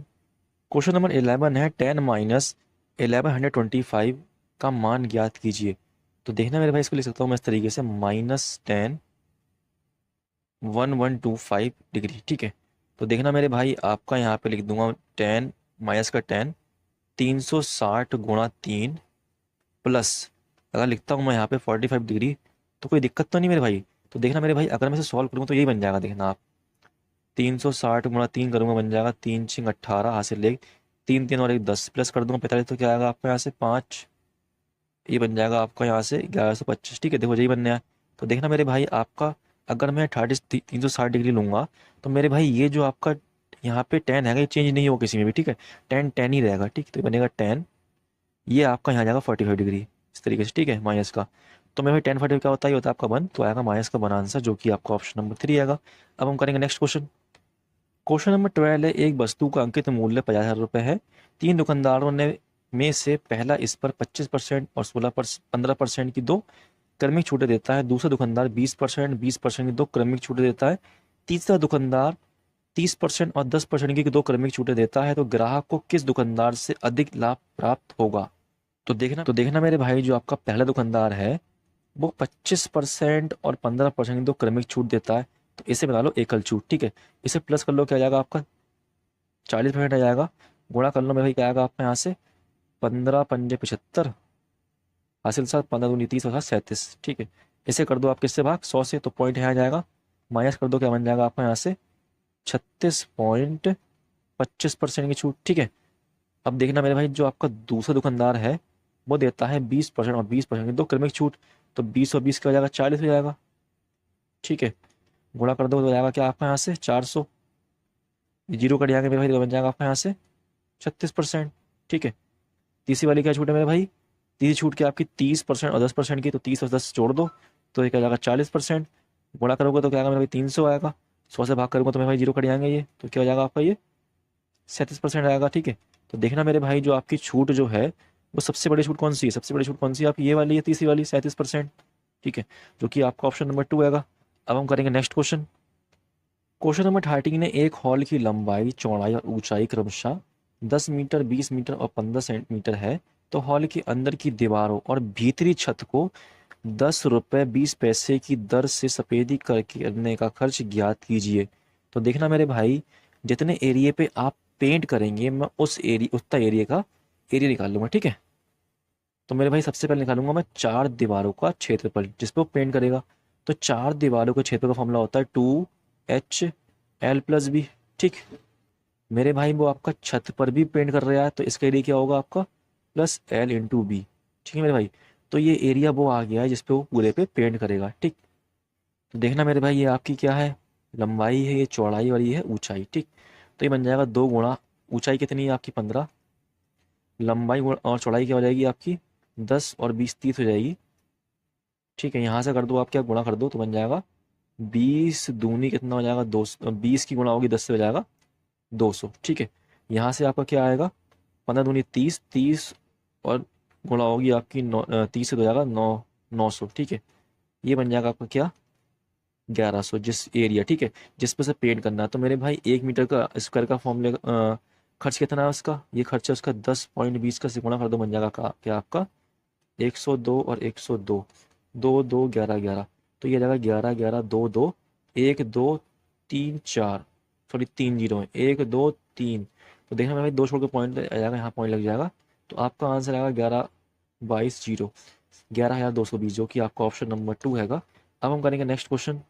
क्वेश्चन नंबर 11 है, 10 माइनस 1125 का मान ज्ञात कीजिए। तो देखना मेरे भाई, इसको लिख सकता हूँ मैं इस तरीके से, -10 1125 डिग्री। ठीक है, तो देखना मेरे भाई आपका यहाँ पे लिख दूंगा 10 माइनस का 10 360 गुणा 3 प्लस, अगर लिखता हूँ मैं यहाँ पे 45 डिग्री, तो कोई दिक्कत तो नहीं मेरे भाई। तो देखना मेरे भाई, अगर मैं इसे सॉल्व करूँगा तो यही बन जाएगा, देखना आप 360 गुणा 3 करूँगा बन जाएगा 3 6 18 हासिल ले 3 3 और 1 10 प्लस कर दूंगा 45, तो क्या आएगा आपका यहाँ से 5, ये बन जाएगा आपका यहाँ से 1125। ठीक है, देखो यही बनने आया। तो देखना मेरे भाई आपका, अगर मैं 360 डिग्री लूंगा तो मेरे भाई ये जो आपका यहाँ पे 10 है ये चेंज नहीं होगा किसी में भी। ठीक है, 10 10 ही रहेगा। ठीक, तो ये बनेगा 10, ये आपका यहाँ जाएगा 45 डिग्री इस तरीके से। ठीक है, माइनस का, तो मेरे भाई 10 45 क्या होता है, ये होता है आपका 1, तो आएगा माइनस का 1 आंसर, जो कि आपका ऑप्शन नंबर 3 आएगा। अब हम करेंगे नेक्स्ट क्वेश्चन। क्वेश्चन नंबर 12 है, एक वस्तु का अंकित मूल्य 50,000 रुपये है। 3 दुकानदारों ने में से पहला इस पर 25% और 15% की 2 क्रमिक छूटें देता है, दूसरा दुकानदार 20% 20% की 2 क्रमिक छूटें देता है, तीसरा दुकानदार 30% और 10% की 2 क्रमिक छूटें देता है, तो ग्राहक को किस दुकानदार से अधिक लाभ प्राप्त होगा? तो देखना मेरे भाई, जो आपका पहला दुकानदार है वो 25% और 15% की 2 क्रमिक छूट देता है, तो इसे बना लो एकल छूट। ठीक है, इसे प्लस कर लो, क्या आ जाएगा आपका 40% आ जाएगा, गुणा कर लो मेरे भाई, क्या आएगा आपका यहाँ से 15 पंजे 75 हासिल 7 15 दूनी 30 और 37। ठीक है, इसे कर दो आप किससे भाग 100 से, तो पॉइंट यहाँ आ जाएगा, माइनस कर दो, क्या बन जाएगा आपका यहाँ से 36.25% की छूट। ठीक है, अब देखना मेरे भाई, जो आपका दूसरा दुकानदार है वो देता है 20% और 20% की 2 क्रमिक छूट, तो 20 और 20 का हो जाएगा 40 हो जाएगा। ठीक है, गुणा कर दो तो हो जाएगा क्या आपका यहाँ से 400, जीरो कट जाएगा मेरे भाई, तो बन जाएगा आपका यहाँ से 36%। ठीक है, तीसरी वाली क्या छूट है मेरे भाई, तीसरी छूट क्या आपकी 30% और 10% की, तो 30 और 10 जोड़ दो तो ये क्या जाएगा 40%, गुणा करोगे तो क्या आएगा मेरे भाई 300 आएगा, 100 से भाग करूँगा तो मेरे भाई जीरो कट जाएंगे, ये तो क्या हो जाएगा आपका ये 37% आएगा। ठीक है, तो देखना मेरे भाई, जो आपकी छूट जो है वो सबसे बड़ी छूट कौन सी है, सबसे बड़ी छूट कौन सी है आपकी, ये वाली है तीसरी वाली 37%। ठीक है, जो कि आपका ऑप्शन नंबर 2 आएगा। अब हम करेंगे नेक्स्ट क्वेश्चन। क्वेश्चन नंबर 13 ने एक हॉल की लंबाई चौड़ाई और ऊंचाई क्रमशः 10 मीटर 20 मीटर और 15 सेंटीमीटर है, तो हॉल के अंदर की दीवारों और भीतरी छत को 10 रुपये 20 पैसे की दर से सफेदी करने का खर्च ज्ञात कीजिए। तो देखना मेरे भाई, जितने एरिया पे आप पेंट करेंगे मैं उस एरिया उतना एरिया का एरिया निकाल लूंगा। ठीक है, तो मेरे भाई सबसे पहले निकालूंगा मैं 4 दीवारों का क्षेत्रफल जिस पे वो पेंट करेगा। तो 4 दीवारों के क्षेत्रफल का फॉर्मूला होता है 2HL+B। ठीक, मेरे भाई वो आपका छत पर भी पेंट कर रहा है, तो इसका एरिया क्या होगा आपका +L×B। ठीक है मेरे भाई, तो ये एरिया वो आ गया है जिसपे वो पूरे पे पेंट करेगा। ठीक, तो देखना मेरे भाई, ये आपकी क्या है लंबाई है, ये चौड़ाई और ये है ऊंचाई। ठीक, तो ये बन जाएगा 2 गुणा ऊंचाई कितनी है आपकी 15, लंबाई और चौड़ाई क्या हो जाएगी आपकी 10 और 20 30 हो जाएगी। ठीक है, यहाँ से कर दो आप, क्या गुणा कर दो तो बन जाएगा 20 दूनी कितना हो जाएगा 200, 20 की गुणा होगी 10 से हो जाएगा 200। ठीक है, यहाँ से आपका क्या आएगा 15 दूनी 30 30 और गुणा होगी आपकी 30 से हो जाएगा 900। ठीक है, ये बन जाएगा आपका क्या 1100 जिस एरिया, ठीक है, जिस पे से पेंट करना है। तो मेरे भाई 1 मीटर का स्क्वायर का फॉर्मूले खर्च कितना है उसका, ये खर्च है उसका 10.20 का सिकुड़ा कर दो, बन जाएगा का क्या आपका 102 और 102, 2 2 11 11, तो ये जाएगा 11 11 2 2 1 2 3 4, सॉरी 3 जीरो है, 1 2 3। तो देखना मेरे भाई दो छोड़ के पॉइंट आ जाएगा, यहाँ पॉइंट लग जाएगा। तो आपका आंसर आएगा 11 22 0, 11,220, जो कि आपका ऑप्शन नंबर 2 हैगा। अब हम करेंगे नेक्स्ट क्वेश्चन।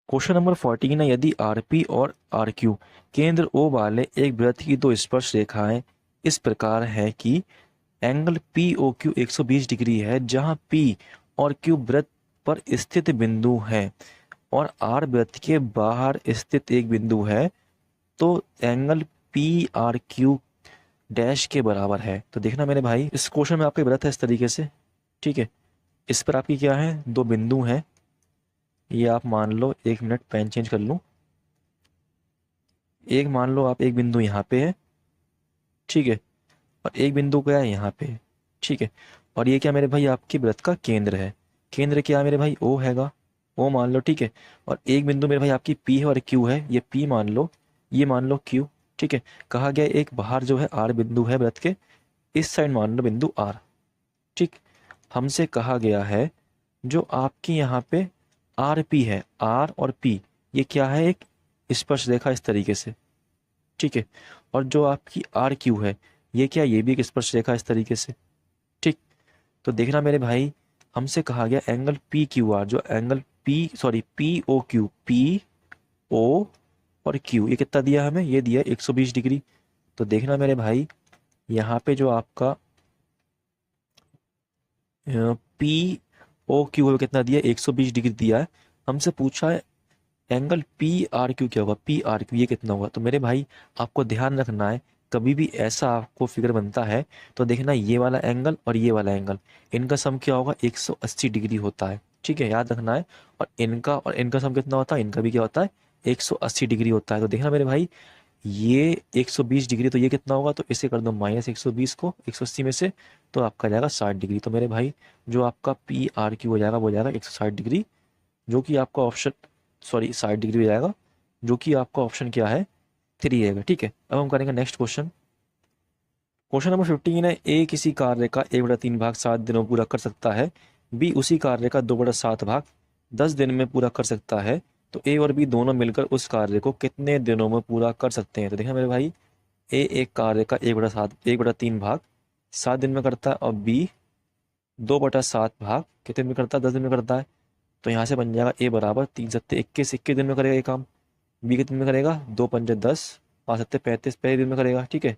क्वेश्चन नंबर 14 है, यदि आरपी और आरक्यू केंद्र ओ वाले एक वृत्त की दो स्पर्श रेखाएं इस प्रकार है कि angle P O Q 120 degree है, जहां पी और क्यू वृत्त पर स्थित बिंदु है और आर वृत्त के बाहर स्थित एक बिंदु है, तो angle P R Q dash के बराबर है। तो देखना मेरे भाई, इस क्वेश्चन में आपके वृत्त है इस तरीके से, ठीक है, इस पर आपकी क्या है, दो बिंदु हैं। ये आप मान लो, 1 मिनट पेन चेंज कर लूं, एक मान लो आप एक बिंदु यहाँ पे है, ठीक है, और एक बिंदु क्या है यहाँ पे, ठीक है, और ये क्या मेरे भाई आपके वृत्त का केंद्र है। केंद्र क्या मेरे भाई, ओ हैगा, ओ मान लो, ठीक है, और एक बिंदु मेरे भाई आपकी पी है और क्यू है, ये पी मान लो, ये मान लो क्यू, ठीक है। कहा गया एक बाहर जो है आर बिंदु है वृत्त के, इस साइड मान लो बिंदु आर, ठीक। हमसे कहा गया है जो आपकी यहाँ पे आर पी है, आर और पी ये क्या है, एक स्पर्श रेखा इस तरीके से, ठीक है, और जो आपकी आर क्यू है ये क्या, ये भी एक स्पर्श रेखा इस तरीके से, ठीक। तो देखना मेरे भाई, हमसे कहा गया एंगल पी क्यू आर, जो angle P sorry P O Q, P O और क्यू ये कितना दिया हमें, ये दिया 120 डिग्री। तो देखना मेरे भाई, यहाँ पे जो आपका पी ओ क्यू कितना दिया, 120 डिग्री दिया है। हमसे पूछा है एंगल पी आर क्यू क्या होगा, पी आर क्यू ये कितना होगा। तो मेरे भाई आपको ध्यान रखना है, कभी भी ऐसा आपको फिगर बनता है तो देखना ये वाला एंगल और ये वाला एंगल, इनका सम क्या होगा, 180 डिग्री होता है, ठीक है, याद रखना है। और इनका सम कितना होता है, इनका भी क्या होता है, 180 डिग्री होता है। तो देखना मेरे भाई, ये 120 डिग्री, तो ये कितना होगा, तो इसे कर दो माइनस 120 को 180 में से, तो आपका जाएगा 60 डिग्री। तो मेरे भाई जो आपका पी आर क्यू हो जाएगा वो जाएगा 160 डिग्री, जो कि आपका ऑप्शन, सॉरी 60 डिग्री हो जाएगा, जो कि आपका ऑप्शन क्या है, 3 रहेगा, ठीक है। अब हम करेंगे नेक्स्ट क्वेश्चन। क्वेश्चन नंबर 15 है, ए किसी कार्य का 1/3 भाग 7 दिनों में पूरा कर सकता है, बी उसी कार्य का 2/7 भाग 10 दिन में पूरा कर सकता है, तो ए और बी दोनों मिलकर उस कार्य को कितने दिनों में पूरा कर सकते हैं। तो देखना मेरे भाई, ए एक कार्य का 1/3 भाग 7 दिन में करता है, और बी 2/7 भाग कितने दिन में करता है, 10 दिन में करता है। तो यहाँ से बन जाएगा ए बराबर 3 7 21, 21 दिन में करेगा ये काम। बी कितने दिन में करेगा, 2 5 10, 5 7 35 पहले दिन में करेगा, ठीक है।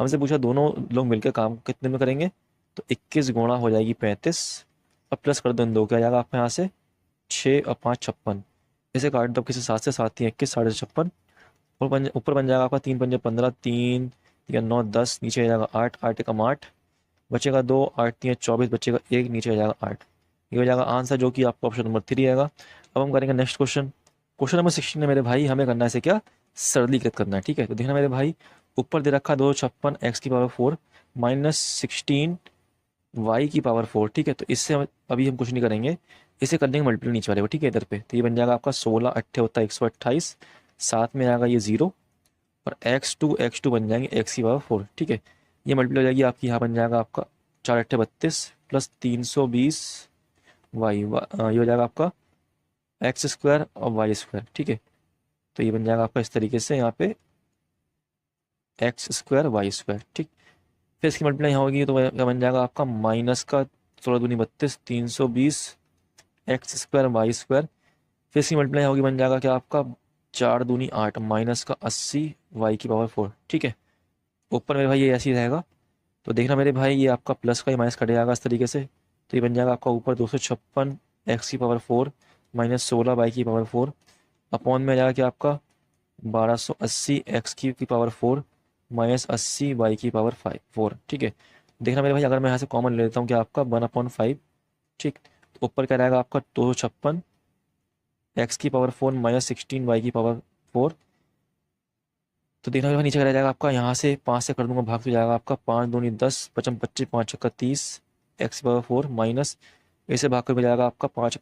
हमसे पूछा दोनों लोग मिलकर काम कितने दिन में करेंगे, तो 21 गुणा हो जाएगी 35, और प्लस कर दो इन दो, क्या आ जाएगा आपके यहाँ से 6 और 5 56, इसे काट दो किसी 7 से, 7 3 21, 56, और ऊपर बन जाएगा आपका 3 5 15, 3 या 9 10, नीचे आ जाएगा 8, 8 एकम 8, बचेगा 2, 8 3 24, बचेगा 1, नीचे आ जाएगा 8। ये हो जाएगा आंसर, जो कि आपका ऑप्शन नंबर 3 आएगा। अब हम करेंगे नेक्स्ट क्वेश्चन। क्वेश्चन नंबर 16 है मेरे भाई, हमें करना है इसे क्या, सरलीकृत करना है, ठीक है। तो देखना मेरे भाई, ऊपर दे रखा 256 एक्स की पावर 4 माइनस 16 वाई की पावर 4, ठीक है। तो इससे अभी हम कुछ नहीं करेंगे, इसे कर देंगे मल्टीप्लाई नीचे वाले को, ठीक है, इधर पे। तो ये बन जाएगा आपका 16 8 होता है 128, साथ में आएगा ये 0, और x2 बन जाएंगे एक्स की पावर 4, ठीक है। ये मल्टीप्लाई हो जाएगी आपकी, यहाँ बन जाएगा आपका 4 8 32 प्लस 320 वाई, ये हो जाएगा आपका एक्स स्क्वायर और वाई स्क्वायर, ठीक है। तो ये बन जाएगा आपका इस तरीके से, यहाँ पे एक्स स्क्वायर वाई स्क्वायर, ठीक। फिर इसकी मल्टीप्लाई यहाँ होगी तो क्या बन जाएगा आपका माइनस का 16 दूनी 32, 320 एक्स स्क्वायर वाई स्क्वायर, फिर इसकी मल्टीप्लाई होगी बन जाएगा क्या आपका 4 दूनी 8 माइनस का 80 वाई की पावर 4, ठीक है। ऊपर मेरे भाई ये ऐसे ही रहेगा। तो देखना मेरे भाई, ये आपका प्लस का ही माइनस कट जाएगा इस तरीके से, तो ये बन जाएगा आपका ऊपर 256 एक्स की पावर 4 माइनस 16 वाई की पावर 4, अपॉन में आ जाएगा कि आपका 1280 एक्स की पावर 4 माइनस 80 वाई की पावर 4, ठीक है। देखना मेरे भाई, अगर मैं यहाँ से कॉमन ले लेता हूँ कि आपका 1/5, ठीक, तो ऊपर क्या रहेगा आपका 256 एक्स की पावर 4 माइनस 16 वाई की पावर 4। तो देखना मेरे भाई, नीचे रह जाएगा आपका, यहाँ से 5 से कर दूंगा भाग, तो जाएगा आपका 5 दूनी 10, 55 25 5 छक्का 30 एक्स की पावर 4 माइनस इसे भाग कर मिल जाएगा आपका 5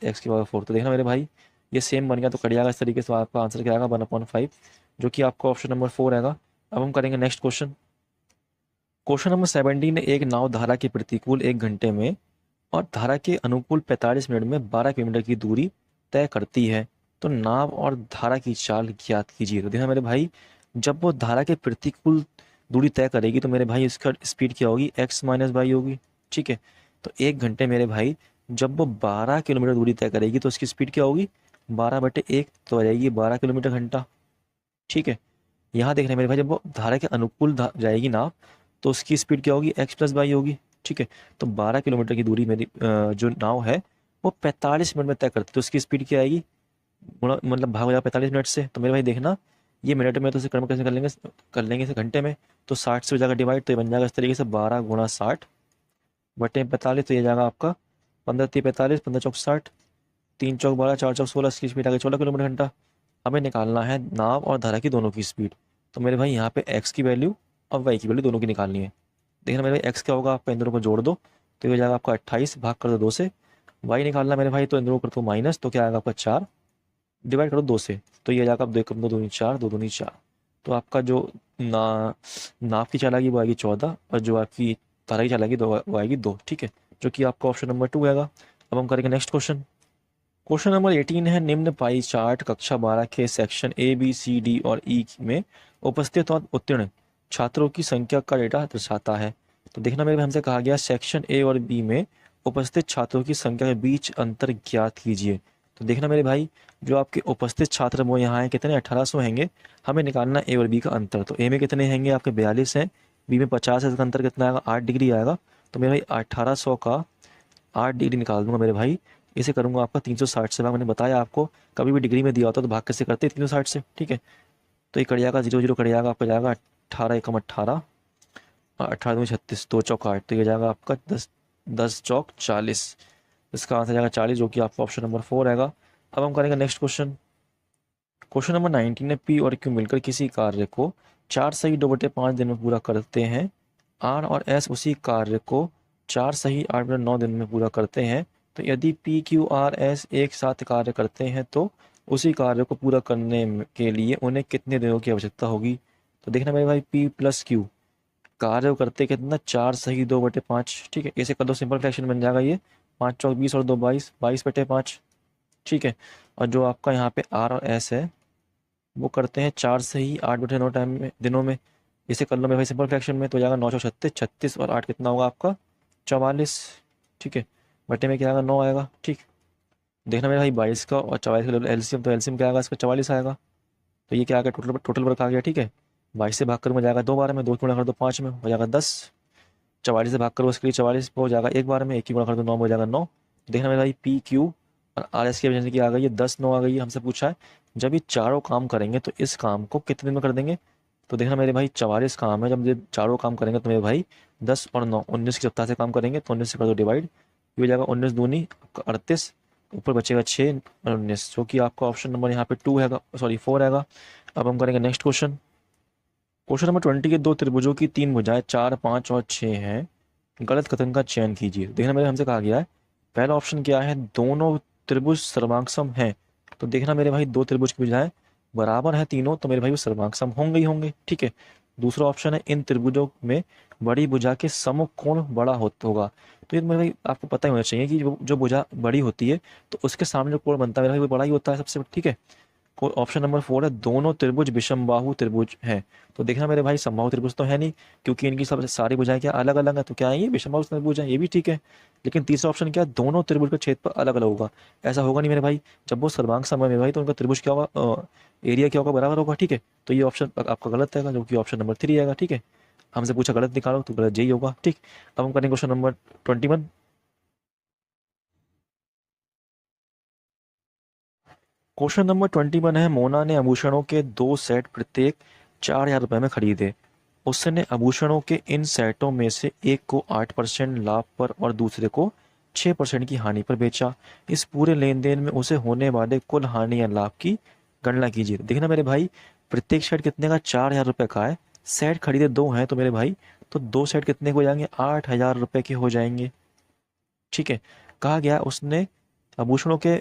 एक्स की पावर 4। तो देखना मेरे भाई ये सेम बन गया, तो कट जाएगा इस तरीके से। आपका आंसर क्या आएगा 1/5, जो कि आपका ऑप्शन नंबर 4 आएगा। अब हम करेंगे नेक्स्ट क्वेश्चन। Question number 17। एक नाव धारा के प्रतिकूल 1 घंटे में और धारा के अनुकूल 45 मिनट में 12 किलोमीटर की दूरी तय करती है, तो नाव और धारा की चाल ज्ञात कीजिए। तो देखना मेरे भाई, जब वो धारा के प्रतिकूल दूरी तय करेगी तो मेरे भाई इसका स्पीड क्या होगी, x माइनस वाई होगी। ठीक है, तो 1 घंटे मेरे भाई जब वो 12 किलोमीटर दूरी तय करेगी तो उसकी स्पीड क्या होगी, 12/1, तो आ जाएगी 12 किलोमीटर घंटा। ठीक है, यहाँ देख रहे हैं मेरे भाई, जब वो धारा के अनुकूल जाएगी नाव तो उसकी स्पीड क्या होगी, x प्लस वाई होगी। ठीक है, तो 12 किलोमीटर की दूरी मेरी जो नाव है वो 45 मिनट में तय करती है, तो उसकी स्पीड क्या आएगी, मतलब भाग हो जाएगा 45 मिनट से। तो मेरे भाई देखना, ये मिनट में तो इसे कन्वर्ट कैसे कर लेंगे इसे घंटे में, तो 60 से हो जाएगा डिवाइड, तो ये बन जाएगा इस तरीके से 12 × 60/45। तो ये जाएगा आपका 15×3 = 45, 15×4 = 60, 3×4 = 12, 4×4 = 16, स्पीड आ गई 16 किलोमीटर घंटा। हमें निकालना है नाव और धारा की दोनों की स्पीड। तो मेरे भाई यहाँ पे x की वैल्यू और y की वैल्यू दोनों की निकालनी है। देखना मेरे भाई x क्या होगा, आपका इन दोनों को जोड़ दो तो ये हो जाएगा आपका 28, भाग कर दो 2 से। y निकालना मेरे भाई, तो इन दोनों को कर दो माइनस, तो क्या आएगा आपका 4, डिवाइड करो 2 से, तो ये आ जाएगा आप 2 दूनी 4, 2 दूनी 4। तो आपका जो नाव की चाल आएगी वो आएगी 14, और जो आपकी धारा की चाल आएगी वो आएगी 2। ठीक है, जो कि आपका ऑप्शन नंबर 2 आएगा। अब हम करेंगे नेक्स्ट क्वेश्चन। क्वेश्चन नंबर 18 है, निम्न पाई चार्ट कक्षा 12 के section A B C D और E में उपस्थित और उत्तीर्ण छात्रों की संख्या का डेटा दर्शाता है। तो देखना मेरे भाई, हमसे कहा गया सेक्शन A और B में उपस्थित छात्रों की संख्या के बीच अंतर ज्ञात कीजिए। तो देखना मेरे भाई, जो आपके उपस्थित छात्र वो यहाँ हैं कितने, 1800 हैंगे। हमें निकालना A और B का अंतर। तो A में कितने हैंगे आपके 42 हैं, B में 50 है, इसका अंतर कितना आएगा 8 डिग्री आएगा। तो मेरे भाई 1800 का 8 डिग्री निकाल दूंगा मेरे भाई, इसे करूंगा आपका 360 से भाग। मैंने बताया आपको कभी भी डिग्री में दिया होता तो भाग कैसे करते हैं, 360 से। ठीक है, तो ये कट जाएगा 0 0 कट जाएगा, आपका जाएगा 18 एकम 18, 18 दूनी 36, 2 चौक 8, तो ये जाएगा आपका 10 चौक 40। इसका आंसर जाएगा 40, जो कि आपका ऑप्शन नंबर 4 आएगा। अब हम करेंगे नेक्स्ट क्वेश्चन। क्वेश्चन नंबर 19 है, पी और क्यू मिलकर किसी कार्य को 4 सही 2/5 दिन में पूरा करते हैं। आर और एस उसी कार्य को 4 सही 8/9 दिन में पूरा करते हैं। तो यदि पी क्यू आर एस एक साथ कार्य करते हैं तो उसी कार्य को पूरा करने के लिए उन्हें कितने दिनों की आवश्यकता होगी। तो देखना मेरे भाई, पी प्लस क्यू कार्य करते कितना, 4 सही 2/5। ठीक है, इसे कर दो सिंपल फ्रैक्शन बन जाएगा ये 5 चौक 20 और 2 22, 22/5। ठीक है, और जो आपका यहाँ पे आर और एस है वो करते हैं 4 सही 8/9 टाइम में दिनों में। इसे कर लो मेरे भाई सिंपल फ्रैक्शन में, तो जाएगा 9 चौक 36, 36 और 8 कितना होगा आपका 44। ठीक है, बटे में क्या आएगा 9 आएगा। ठीक, देखना मेरे भाई 22 का और 44 का एलसीएम, तो एलसीएम क्या आएगा इसका 44 आएगा। तो ये क्या आ गया, टोटल टोटल वर्क आ गया। ठीक है, 22 से भाग कर में जाएगा 2 बार में, 2 गुणा कर दो 5 में हो जाएगा 10। 44 से भाग कर उसके लिए 44 हो जाएगा 1 बार में, 1 की गुणा कर दो 9 हो जाएगा 9। देखना मेरे भाई पी क्यू और आर एस की वजह से क्या आ गई है 10 9 आ गई है। हमसे पूछा है जब ये चारों काम करेंगे तो इस काम को कितने दिन में कर देंगे। तो देखना मेरे भाई 44 काम है, जब ये चारों काम करेंगे तो मेरे भाई 10 और 9 19 की सप्ताह से काम करेंगे, तो 19 से कर दो डिवाइड, ये हो जाएगा 19 दूनी 38, ऊपर बचेगा 6 और 19, जो कि आपका ऑप्शन नंबर यहाँ पे 2 है, सॉरी 4 हैगा। अब हम करेंगे नेक्स्ट क्वेश्चन। क्वेश्चन नंबर 20 के दो त्रिभुजों की 3 भुजाएं 4 5 और 6 हैं, गलत कथन का चयन कीजिए। देखना मेरे हमसे कहा गया है, पहला ऑप्शन क्या है, दोनों त्रिभुज सर्वांगसम हैं। तो देखना मेरे भाई, दो त्रिभुज की भुजाएं बराबर है तीनों, तो मेरे भाई वो सर्वांगसम होंगे ही होंगे। ठीक है, दूसरा ऑप्शन है, इन त्रिभुजों में बड़ी भुजा के सम्मुख कोण बड़ा होगा। तो ये मेरे भाई आपको पता ही होना चाहिए कि जो भुजा बड़ी होती है तो उसके सामने जो कोण बनता है मेरे भाई वो बड़ा ही होता है सबसे। ठीक है, ऑप्शन नंबर 4 है, दोनों त्रिभुज विषमबाहु त्रिभुज हैं। तो देखना मेरे भाई, समबाहु त्रिभुज तो है नहीं, क्योंकि इनकी सब सारी भुजाएं क्या अलग अलग है, तो क्या है ये विषमबाहु त्रिभुज है, ये भी ठीक है। लेकिन तीसरा ऑप्शन क्या है, दोनों त्रिभुज का क्षेत्रफल अलग अलग होगा। ऐसा होगा नहीं मेरे भाई, जब वो सर्वांग समय में भाई तो उनका त्रिभुज क्या होगा, एरिया क्या होगा, बराबर होगा। ठीक है, तो ये ऑप्शन आपका गलत है, जो कि ऑप्शन नंबर 3 आएगा। ठीक है, हमसे पूछा गलत निकालो तो गलत यही होगा। ठीक, अब हम करेंगे क्वेश्चन नंबर 21। क्वेश्चन नंबर 21 है, मोना ने आभूषणों के 2 सेट प्रत्येक 4000 रुपये में खरीदे। उसने आभूषणों के इन सेटों में से एक को 8% लाभ पर और दूसरे को 6% की हानि पर बेचा। इस पूरे लेन देन में उसे होने वाले कुल हानि या लाभ की गणना कीजिए। देखना मेरे भाई, प्रत्येक सेट कितने का, 4000 रुपये का है। सेट खरीदे 2 हैं तो मेरे भाई, तो 2 सेट कितने के हो जाएंगे, 8000 रुपये के हो जाएंगे। ठीक है, कहा गया उसने आभूषणों के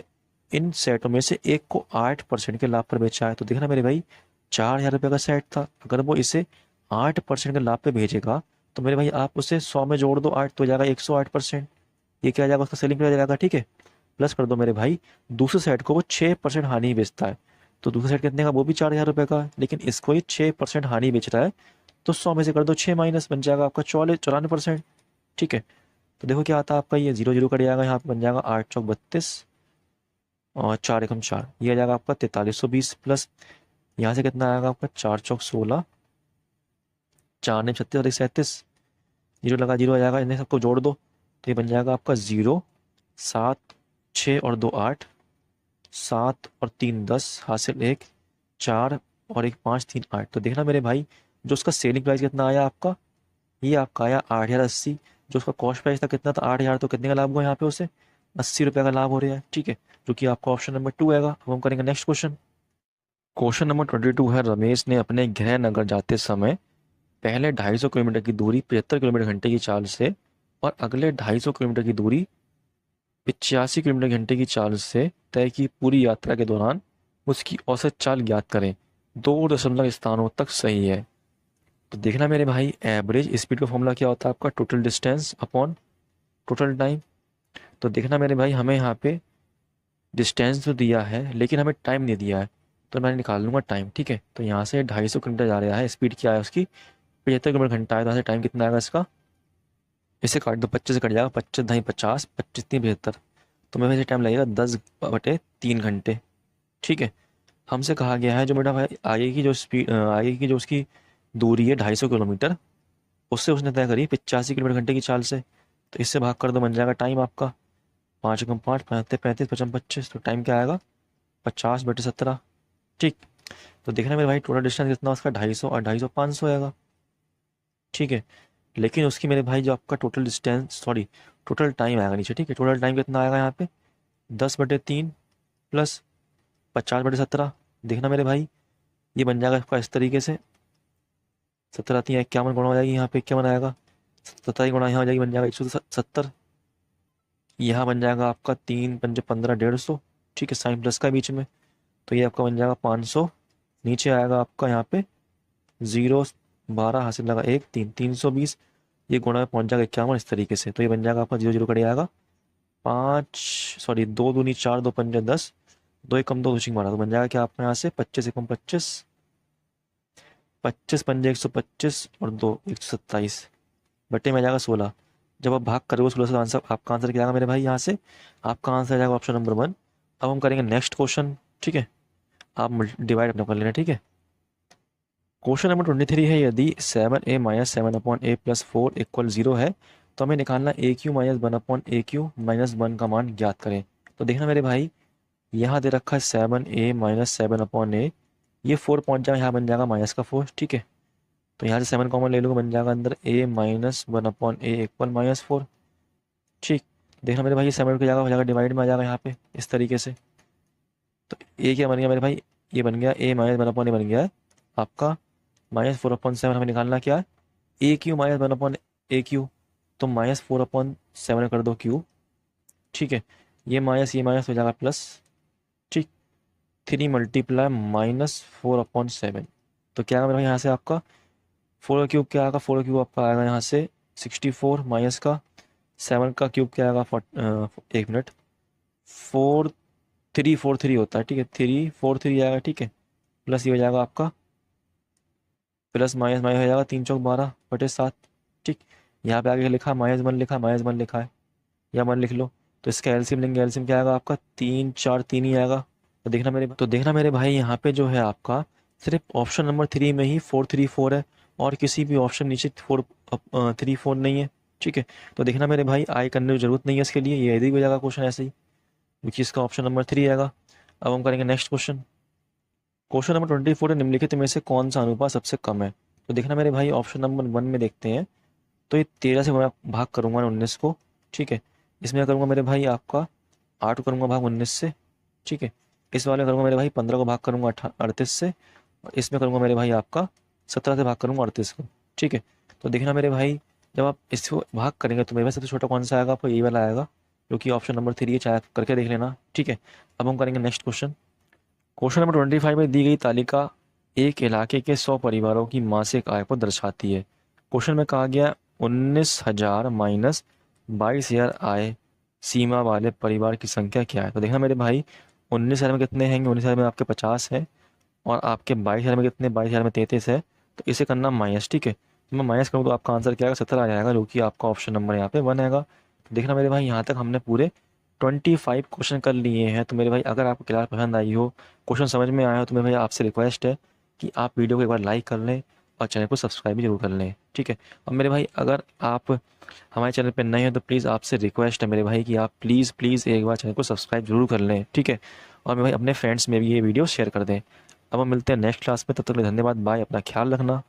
इन सेटों में से एक को 8% के लाभ पर बेचा है। तो देखना मेरे भाई 4,000 रुपये का सेट था, अगर वो इसे 8% के लाभ पे भेजेगा तो मेरे भाई आप उसे 100 में जोड़ दो 8 तो हो जाएगा 108%। ये क्या आ जाएगा, उसका सेलिंग प्राइस आ जाएगा। ठीक है, प्लस कर दो मेरे भाई, दूसरे सेट को वो 6% हानि बेचता है। तो दूसरा सेट कितने का, वो भी 4,000 रुपये का है, लेकिन इसको ये 6% हानि बेच रहा है। तो 100 में से कर दो 6 माइनस, बन जाएगा आपका 94%। ठीक है, तो देखो क्या आता है आपका, ये जीरो जीरो कट जाएगा, यहाँ पे बन जाएगा 8 चौक 32 और 4 एकम 4, ये आ जाएगा आपका 4320 प्लस यहाँ से कितना आएगा आपका 4 चौक 16, 4 ने 36 और 1 37, जीरो लगा जीरो आ जाएगा, इन्हें सबको जोड़ दो तो ये बन जाएगा आपका 0 7 6 और 2 8, 7 और 3 10, हासिल 1 4 और 1 5 3 8। तो देखना मेरे भाई जो उसका सेलिंग प्राइस कितना आया आपका, ये आपका आया 8,080। जो उसका कॉस्ट प्राइस था कितना था 8,000, तो कितने का लाभ हुआ यहाँ पे उसे 80 रुपये का लाभ हो रहा है। ठीक है, जो कि आपका ऑप्शन नंबर 2 आएगा। अब हम करेंगे नेक्स्ट क्वेश्चन। क्वेश्चन नंबर 22 है, रमेश ने अपने गृह नगर जाते समय पहले 250 किलोमीटर की दूरी 75 किलोमीटर घंटे की चाल से और अगले 250 किलोमीटर की दूरी 85 किलोमीटर घंटे की चाल से तय की। पूरी यात्रा के दौरान उसकी औसत चाल ज्ञात करें, 2 दशमलव स्थानों तक सही है। तो देखना मेरे भाई एवरेज स्पीड का फॉर्मूला क्या होता है आपका, total distance upon total time. तो देखना मेरे भाई हमें यहाँ पे डिस्टेंस तो दिया है लेकिन हमें टाइम नहीं दिया है, तो मैं निकाल लूंगा टाइम। ठीक है, तो यहाँ से 250 किलोमीटर जा रहा है, स्पीड क्या है उसकी 75 किलोमीटर घंटा है, तो यहाँ से टाइम कितना आएगा इसका, इसे काट दो 25 से कट जाएगा, 25 ढाई 50, 25 तीन 75, तो मेरे वैसे टाइम लगेगा 10/3 घंटे। ठीक है, हमसे कहा गया है जो मेरा भाई आगे की जो स्पीड आगे की जो उसकी दूरी है 250 किलोमीटर, उससे उसने तय करी 85 किलोमीटर घंटे की चाल से। तो इससे भाग कर दो, बन जाएगा टाइम आपका 5 एकम 5, 35 35 55, तो टाइम क्या आएगा 50/17। ठीक, तो देखना मेरे भाई टोटल डिस्टेंस कितना उसका 250 और 250 500 आएगा। ठीक है, लेकिन उसकी मेरे भाई जो आपका total distance sorry total time आएगा नीचे। ठीक है, टोटल टाइम कितना आएगा यहाँ पे 10/3 प्लस 50/17। देखना मेरे भाई ये बन जाएगा आपका इस तरीके से, 17×3 51 गुणा हो जाएगी, यहाँ पे 51 आएगा, 17 गुणा यहाँ हो जाएगी, बन जाएगा 170। यहाँ बन जाएगा आपका 3×5 = 15 150। ठीक है, साइन प्लस का बीच में, तो ये आपका बन जाएगा 500। नीचे आएगा आपका यहाँ पे 0 12 हासिल लगा 1 3 320, ये गुणा में पहुंच जाएगा 51 इस तरीके से। तो ये बन जाएगा आपका 0 0 कट जाएगा 5 सॉरी 2 दूनी 4 2 पंजे 10, 2 एकम 2 दूसरी मारा, तो बन जाएगा क्या आपका यहाँ से 25 एकम 25, 25 पंजे 125 और 2 127 बटे में आ जाएगा 16। जब आप भाग करोगे 16 से आंसर आपका आंसर क्या आएगा मेरे भाई, यहाँ से आपका आंसर आ जाएगा ऑप्शन नंबर 1। अब हम करेंगे नेक्स्ट क्वेश्चन। ठीक है, आप डिवाइड अपना कर लेना। ठीक है, क्वेश्चन नंबर 23 है, यदि 7a माइनस 7/a+4 इक्वल 0 है तो हमें निकालना AQ माइनस 1/AQ माइनस 1 का मान ज्ञात करें। तो देखना मेरे भाई यहाँ दे रखा है 7a माइनस 7/a, ये 4 पहुँच जाएगा, यहाँ बन जाएगा माइनस का 4। ठीक है, तो यहाँ से 7 कॉमन ले लूँगा, बन जाएगा अंदर a माइनस 1/a इक्वल -4। ठीक, देखना मेरे भाई ये 7 की जगह हो जाएगा डिवाइड में आ जाएगा यहाँ पे इस तरीके से। तो a क्या बन गया मेरे भाई, ये बन गया a माइनस 1/a बन गया है आपका -4/7। हमें निकालना क्या है AQ माइनस 1/AQ, तो -4/7 कर दो क्यू। ठीक है, ये माइनस हो जाएगा प्लस। ठीक, 3 मल्टीप्लाई -4/7, तो क्या आएगा मेरे भाई यहाँ से आपका 4 क्यूब क्या आएगा, 4 क्यूब आपका आएगा यहाँ से 64 माइनस का 7 का क्यूब क्या आएगा 1 मिनट 4343 होता है। ठीक है, 343 आएगा। ठीक है, प्लस ये हो जाएगा आपका प्लस माइनस माइनस हो जाएगा 3 चौक 12/7। ठीक, यहाँ पे आगे लिखा -1 लिखा -1 लिखा है, या 1 लिख लो, तो इसका एलसीएम लेंगे, एलसीएम क्या आएगा आपका 3 4 3 ही आएगा। तो देखना मेरे भाई यहाँ पे जो है आपका सिर्फ ऑप्शन नंबर 3 में ही 434 है और किसी भी ऑप्शन नीचे 434 नहीं है। ठीक है, तो देखना मेरे भाई आई करने की जरूरत नहीं है इसके लिए, ये यदि हो जाएगा क्वेश्चन ऐसे ही, क्योंकि इसका ऑप्शन नंबर 3 आएगा। अब हम करेंगे नेक्स्ट क्वेश्चन। क्वेश्चन नंबर 24 है, निम्नलिखित में से कौन सा अनुपात सबसे कम है। तो देखना मेरे भाई ऑप्शन नंबर 1 में देखते हैं, तो ये 13 से मैं भाग करूंगा 19 को। ठीक है, इसमें करूंगा मेरे भाई आपका 8 को करूंगा भाग 19 से। ठीक है, इस वाले करूंगा मेरे भाई 15 को भाग करूंगा 38 से, और इसमें करूंगा मेरे भाई आपका 17 से भाग करूंगा 38 को। ठीक है, तो देखना मेरे भाई जब आप इसको भाग करेंगे तो मेरे भाई सबसे छोटा कौन सा आएगा आपको, ये वाला आएगा। जो कि ऑप्शन नंबर 3 है, चाहे आप करके देख लेना, ठीक है। अब हम करेंगे नेक्स्ट क्वेश्चन। क्वेश्चन नंबर 25 में दी गई तालिका एक इलाके के 100 परिवारों की मासिक आय को दर्शाती है। क्वेश्चन में कहा गया 19,000 माइनस 22,000 आय सीमा वाले परिवार की संख्या क्या है। तो देखना मेरे भाई, 19,000 में कितने हैं, 19,000 में आपके 50 है, और आपके 22,000 में कितने, 22,000 में 33 है। तो इसे करना माइनस, ठीक है। तो मैं माइनस करूँ तो आपका आंसर क्या आएगा, 17 आ जाएगा, जो कि आपका ऑप्शन नंबर यहाँ पे 1 आएगा। तो देखना मेरे भाई, यहाँ तक हमने पूरे 25 क्वेश्चन कर लिए हैं। तो मेरे भाई, अगर आपको क्लास पसंद आई हो, क्वेश्चन समझ में आया हो, तो मेरे भाई आपसे रिक्वेस्ट है कि आप वीडियो को एक बार लाइक कर लें और चैनल को सब्सक्राइब भी जरूर कर लें, ठीक है। और मेरे भाई, अगर आप हमारे चैनल पर नए हैं तो प्लीज़ आपसे रिक्वेस्ट है मेरे भाई कि आप प्लीज़ प्लीज़ एक बार चैनल को सब्सक्राइब जरूर कर लें, ठीक है। और मेरे भाई, अपने फ्रेंड्स में भी ये वीडियो शेयर कर दें। अब हम मिलते हैं नेक्स्ट क्लास में, तब तक के लिए धन्यवाद, बाय, अपना ख्याल रखना।